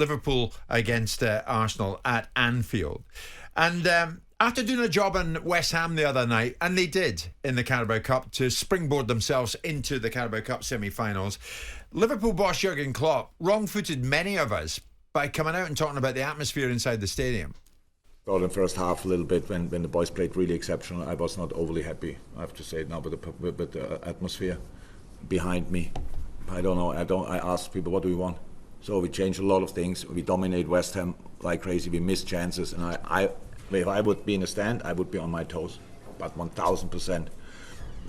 Liverpool against Arsenal at Anfield. And after doing a job in West Ham the other night, and they did in the Carabao Cup to springboard themselves into the Carabao Cup semi-finals, Liverpool boss Jurgen Klopp wrong-footed many of us by coming out and talking about the atmosphere inside the stadium. Well, in the first half a little bit when the boys played really exceptional, I was not overly happy, I have to say it now, with the atmosphere behind me. I don't know, I asked people, what do we want? So we changed a lot of things. We dominate West Ham like crazy, we missed chances, and if I would be in the stand, I would be on my toes, about 1,000%.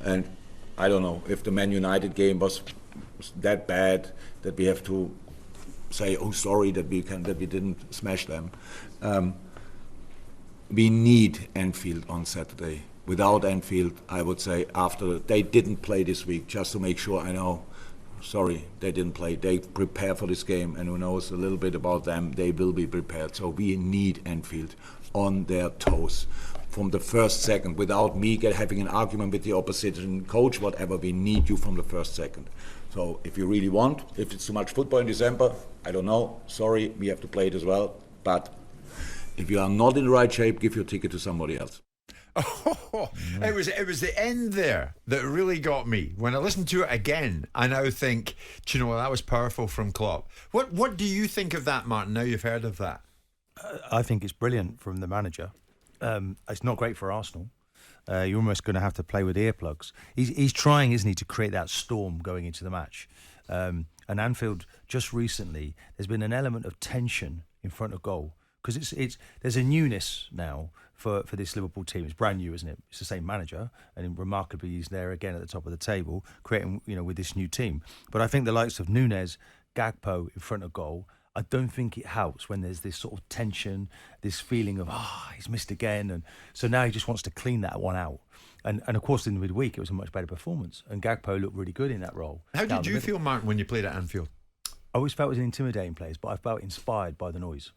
And I don't know if the Man United game was that bad that we have to say, oh, sorry that we didn't smash them. We need Anfield on Saturday. Without Anfield, I would say they didn't play this week, just to make sure I know. Sorry, they didn't play. They prepare for this game, and who knows a little bit about them, they will be prepared. So we need Anfield on their toes from the first second, without me having an argument with the opposition coach, whatever. We need you from the first second. So if you really want, if it's too much football in December, I don't know. Sorry, we have to play it as well. But if you are not in the right shape, give your ticket to somebody else. Oh, it was the end there that really got me. When I listened to it again, I now think, do you know what, that was powerful from Klopp. What do you think of that, Martin, now you've heard of that? I think it's brilliant from the manager. It's not great for Arsenal. You're almost going to have to play with earplugs. He's trying, isn't he, to create that storm going into the match. And Anfield, just recently, there's been an element of tension in front of goal. Because there's a newness now for this Liverpool team. It's brand new, isn't it? It's the same manager, and remarkably he's there again at the top of the table, creating, with this new team. But I think the likes of Núñez, Gakpo in front of goal, I don't think it helps when there's this sort of tension, this feeling of, he's missed again. And so now he just wants to clean that one out. And of course, in the midweek, it was a much better performance. And Gakpo looked really good in that role. How did you feel, Martin, when you played at Anfield? I always felt it was an intimidating place, but I felt inspired by the noise.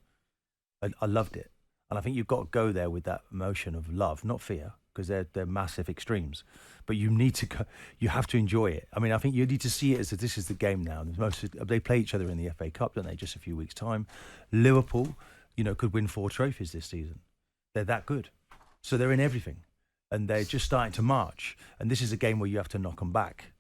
I loved it. And I think you've got to go there with that emotion of love, not fear, because they're massive extremes. But you need to go, you have to enjoy it. I mean, I think you need to see it as that this is the game now. They play each other in the FA Cup, don't they, just a few weeks' time. Liverpool, could win 4 trophies this season. They're that good. So they're in everything. And they're just starting to march. And this is a game where you have to knock them back.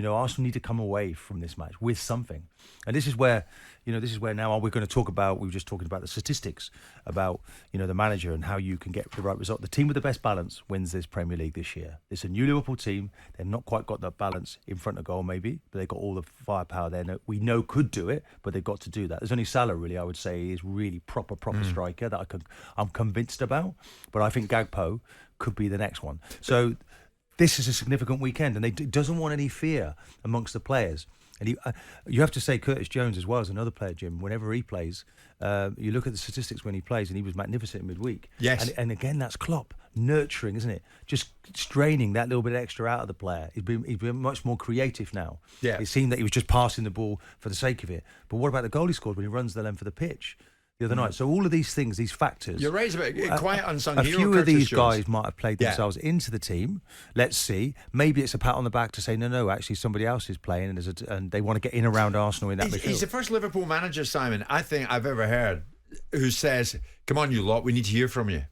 Arsenal need to come away from this match with something. And this is where now we're going to talk about, we were just talking about the statistics, about, the manager and how you can get the right result. The team with the best balance wins this Premier League this year. It's a new Liverpool team. They've not quite got that balance in front of goal, maybe, but they've got all the firepower there. We know could do it, but they've got to do that. There's only Salah, really, I would say, is really proper striker that I'm convinced about. But I think Gakpo could be the next one. So this is a significant weekend, and it doesn't want any fear amongst the players. And you have to say Curtis Jones as well as another player, Jim. Whenever he plays, you look at the statistics when he plays, and he was magnificent in midweek. Yes. And again, that's Klopp nurturing, isn't it? Just straining that little bit extra out of the player. He's been much more creative now. Yeah. It seemed that he was just passing the ball for the sake of it. But what about the goal he scored when he runs the length of the pitch the other night? So all of these things, these factors. You're right, about a quiet unsung hero. A few of these Curtis guys might have played themselves into the team. Let's see. Maybe it's a pat on the back to say, no, actually somebody else is playing, and they want to get in around Arsenal in that midfield. He's the first Liverpool manager, Simon, I think I've ever heard, who says, come on, you lot, we need to hear from you.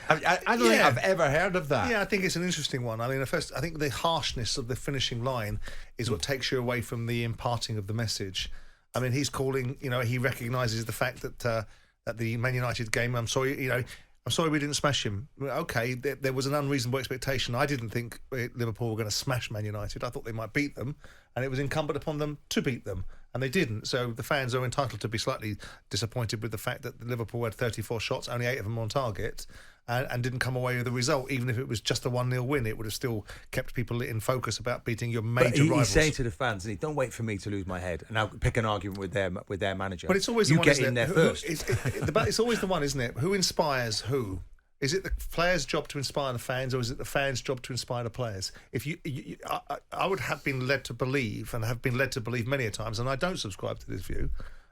I don't think I've ever heard of that. Yeah, I think it's an interesting one. I mean, first, I think the harshness of the finishing line is what takes you away from the imparting of the message. I mean, he's calling, he recognises the fact that at the Man United game, I'm sorry we didn't smash him. Okay, there was an unreasonable expectation. I didn't think Liverpool were going to smash Man United. I thought they might beat them, and it was incumbent upon them to beat them, and they didn't. So the fans are entitled to be slightly disappointed with the fact that Liverpool had 34 shots, only 8 of them on target, and didn't come away with the result. Even if it was just a 1-0 win, it would have still kept people in focus about beating your major rivals. He's saying to the fans, don't wait for me to lose my head and I'll pick an argument with their manager. But it's always you the one, get in there first. It's always the one, isn't it? Who inspires who? Is it the players' job to inspire the fans, or is it the fans' job to inspire the players? I would have been led to believe, and have been led to believe many a times, and I don't subscribe to this view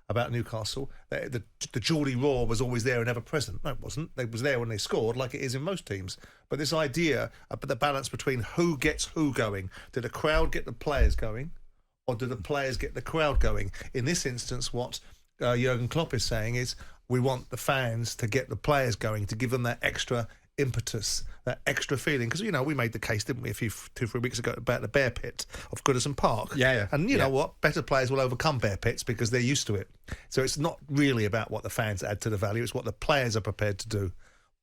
about Newcastle. The Geordie roar was always there and ever present. No, it wasn't. It was there when they scored, like it is in most teams. But this idea about the balance between who gets who going. Did the crowd get the players going, or do the players get the crowd going? In this instance, what Jurgen Klopp is saying is we want the fans to get the players going, to give them that extra impetus, that extra feeling. Because, we made the case, didn't we, 2-3 weeks ago about the bear pit of Goodison Park. Yeah. And you know what? Better players will overcome bear pits because they're used to it. So it's not really about what the fans add to the value, it's what the players are prepared to do.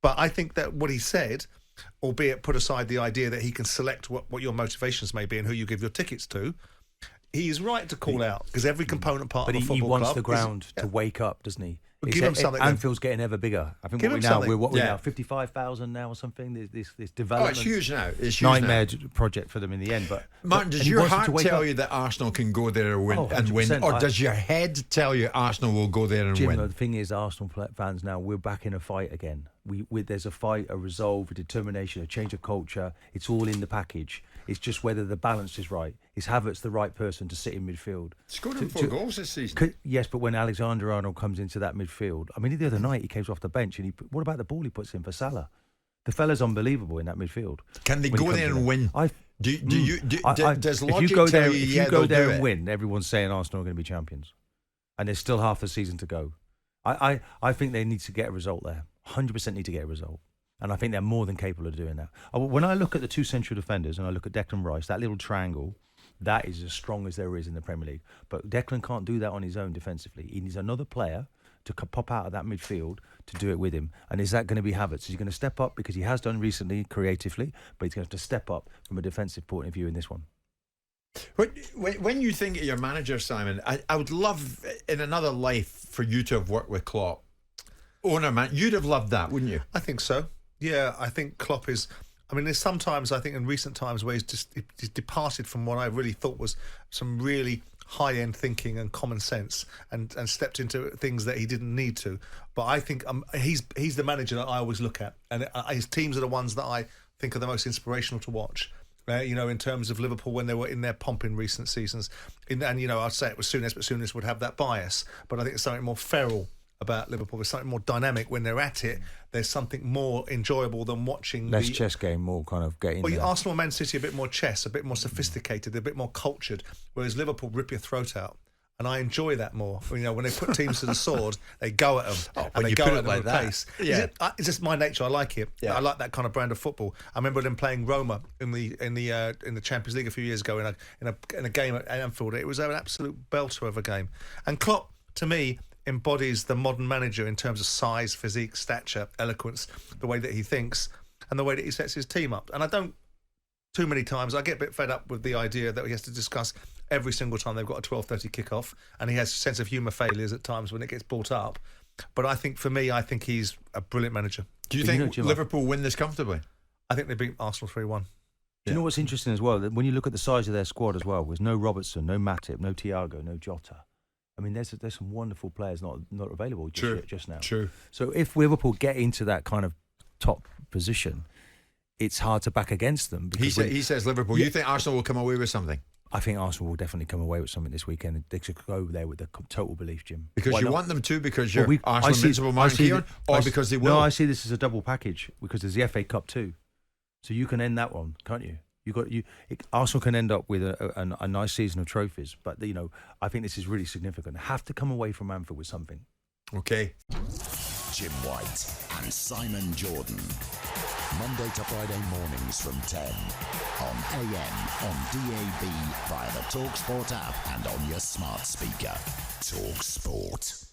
But I think that what he said, albeit put aside the idea that he can select what your motivations may be and who you give your tickets to, he is right to call out, because every component part of a football club... But he wants the ground to wake up, doesn't he? Give him something. Anfield's getting ever bigger. I think we're now 55,000 now or something. This development. Oh, it's huge now. It's huge nightmare project for them in the end. But Martin, does your heart tell you that Arsenal can go there and win, or does your head tell you Arsenal will go there and win? The thing is, Arsenal fans now, we're back in a fight again. There's a fight, a resolve, a determination, a change of culture. It's all in the package. It's just whether the balance is right. Is Havertz the right person to sit in midfield? Scored him 4 goals this season. Yes, but when Alexander-Arnold comes into that midfield, I mean, the other night he came off the bench and what about the ball he puts in for Salah? The fella's unbelievable in that midfield. Can they go there and win? Does logic if you go there, tell you, if you go there and win, everyone's saying Arsenal are going to be champions, and there's still half the season to go. I think they need to get a result there. 100% need to get a result. And I think they're more than capable of doing that. When I look at the 2 central defenders and I look at Declan Rice, that little triangle, that is as strong as there is in the Premier League. But Declan can't do that on his own defensively. He needs another player to pop out of that midfield to do it with him. And is that going to be Havertz? Is he going to step up? Because he has done recently creatively, but he's going to have to step up from a defensive point of view in this one. When you think of your manager, Simon, I would love in another life for you to have worked with Klopp. Owner, man, you'd have loved that, wouldn't you? I think so. Yeah, I think Klopp is... I mean, there's sometimes, I think, in recent times where he's departed from what I really thought was some really high-end thinking and common sense and stepped into things that he didn't need to. But I think he's the manager that I always look at. And his teams are the ones that I think are the most inspirational to watch. In terms of Liverpool when they were in their pomp in recent seasons. I'd say it was Souness, but Souness would have that bias. But I think it's something more feral about Liverpool. There's something more dynamic when they're at it. There's something more enjoyable than watching less chess game, more kind of getting. Well, Arsenal, Man City, a bit more chess, a bit more sophisticated, a bit more cultured. Whereas Liverpool rip your throat out, and I enjoy that more. When they put teams to the sword, they go at them and they go at them like that. Pace. Yeah, it's just my nature. I like it. Yeah. I like that kind of brand of football. I remember them playing Roma in the Champions League a few years ago in a game at Anfield. It was an absolute belter of a game. And Klopp, to me, embodies the modern manager in terms of size, physique, stature, eloquence, the way that he thinks and the way that he sets his team up. And I don't, too many times, I get a bit fed up with the idea that he has to discuss every single time they've got a 12:30 kickoff, and he has a sense of humour failures at times when it gets brought up. But I think he's a brilliant manager. Do you think Liverpool win this comfortably? I think they beat Arsenal 3-1. Do you know what's interesting as well? That when you look at the size of their squad as well, there's no Robertson, no Matip, no Thiago, no Jota. I mean, there's some wonderful players not available just now. True. So if Liverpool get into that kind of top position, it's hard to back against them. He says Liverpool. Yeah. You think Arsenal will come away with something? I think Arsenal will definitely come away with something this weekend. They should go there with the total belief, Jim. Because you want them to, because you're Arsenal invincible Martin Keown, or because they will? No, I see this as a double package because there's the FA Cup too. So you can end that one, can't you? Arsenal can end up with a nice season of trophies, but I think this is really significant. Have to come away from Anfield with something. Okay. Jim White and Simon Jordan, Monday to Friday mornings from 10 on AM, on DAB, via the talkSPORT app, and on your smart speaker. talkSPORT.